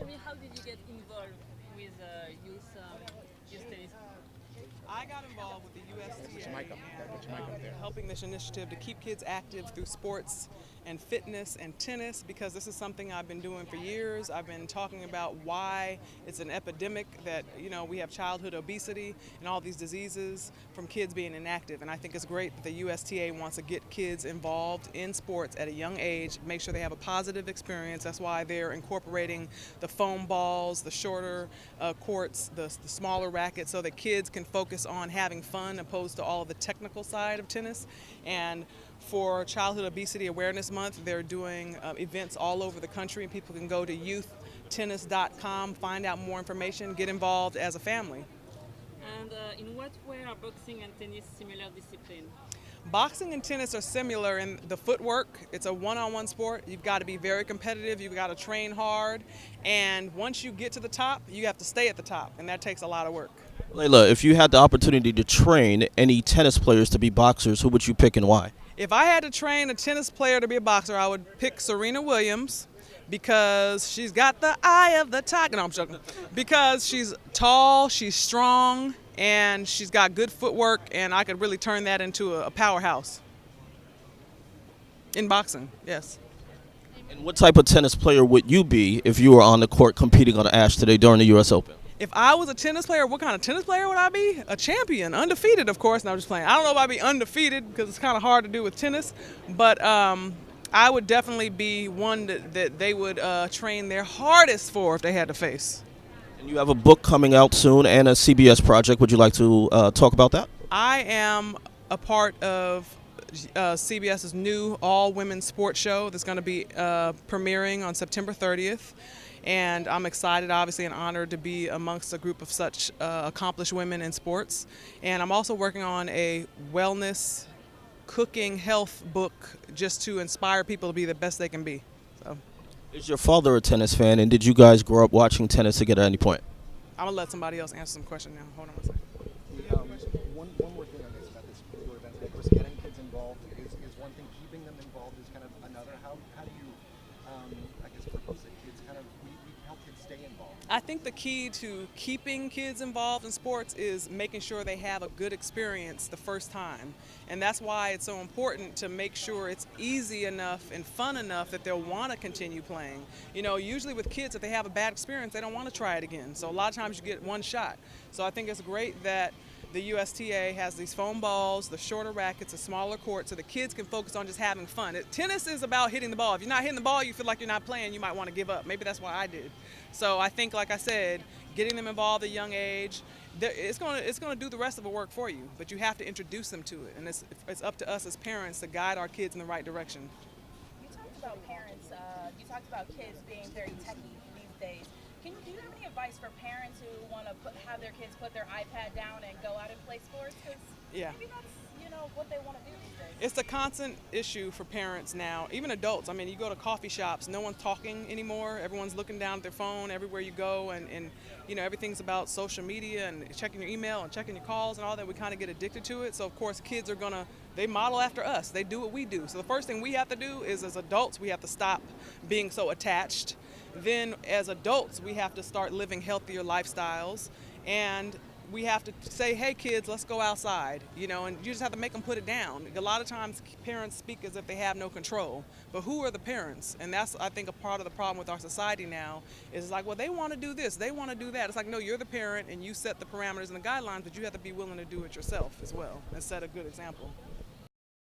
me, how did you get involved with youth tennis? I got involved with the Put USTA your mic up. Put your mic up there. helping this initiative to keep kids active through sports and fitness and tennis because this is something I've been doing for years. I've been talking about why it's an epidemic that, we have childhood obesity and all these diseases from kids being inactive. And I think it's great that the USTA wants to get kids involved in sports at a young age, make sure they have a positive experience. That's why they're incorporating the foam balls, the shorter courts, the smaller rackets, so that kids can focus on having fun opposed to all of the technical side of tennis. And for Childhood Obesity Awareness Month, they're doing events all over the country, and people can go to youthtennis.com, find out more information, get involved as a family. And in what way are boxing and tennis similar disciplines? Boxing and tennis are similar in the footwork. It's a one-on-one sport. You've got to be very competitive. You've got to train hard. And once you get to the top, you have to stay at the top, and that takes a lot of work. Layla, if you had the opportunity to train any tennis players to be boxers, who would you pick and why? If I had to train a tennis player to be a boxer, I would pick Serena Williams because she's got the eye of the tiger. No, I'm joking. Because she's tall, she's strong, and she's got good footwork, and I could really turn that into a powerhouse. In boxing, yes. And what type of tennis player would you be if you were on the court competing on the ash today during the U.S. Open? If I was a tennis player, what kind of tennis player would I be? A champion, undefeated, of course. No, I'm just playing. I don't know if I'd be undefeated because it's kind of hard to do with tennis, but I would definitely be one that they would train their hardest for if they had to face. And you have a book coming out soon and a CBS project. Would you like to talk about that? I am a part of CBS's new all-women sports show that's going to be premiering on September 30th. And I'm excited, obviously, and honored to be amongst a group of such accomplished women in sports. And I'm also working on a wellness, cooking, health book just to inspire people to be the best they can be. So Is your father a tennis fan, and did you guys grow up watching tennis together at any point? I'm going to let somebody else answer some question now. Hold on one second. One more thing, I guess, about this particular event. Of course, getting kids involved is one thing. Keeping them involved is kind of another. How do you, I guess, propose that kids kind of we help kids stay involved? I think the key to keeping kids involved in sports is making sure they have a good experience the first time. And that's why it's so important to make sure it's easy enough and fun enough that they'll want to continue playing. Usually with kids, if they have a bad experience, they don't want to try it again. So a lot of times you get one shot. So I think it's great that the USTA has these foam balls, the shorter rackets, a smaller court, so the kids can focus on just having fun. Tennis is about hitting the ball. If you're not hitting the ball, you feel like you're not playing, you might want to give up. Maybe that's why I did. So I think, like I said, getting them involved at a young age, it's going to do the rest of the work for you, but you have to introduce them to it. And it's up to us as parents to guide our kids in the right direction. You talked about parents, you talked about kids being very techy these days. Do you have any advice for parents who want to have their kids put their iPad down and go out and play sports? Because Yeah. maybe that's what they want to do these days. It's a constant issue for parents now, even adults. I mean, you go to coffee shops, no one's talking anymore. Everyone's looking down at their phone everywhere you go, and everything's about social media and checking your email and checking your calls and all that. We kind of get addicted to it. So, of course, kids are they model after us. They do what we do. So the first thing we have to do is, as adults, we have to stop being so attached. Then, as adults, we have to start living healthier lifestyles, and we have to say, hey kids, let's go outside, and you just have to make them put it down. A lot of times parents speak as if they have no control, but who are the parents? And that's, I think, a part of the problem with our society now is like, well, they want to do this, they want to do that. It's like, no, you're the parent and you set the parameters and the guidelines, but you have to be willing to do it yourself as well and set a good example.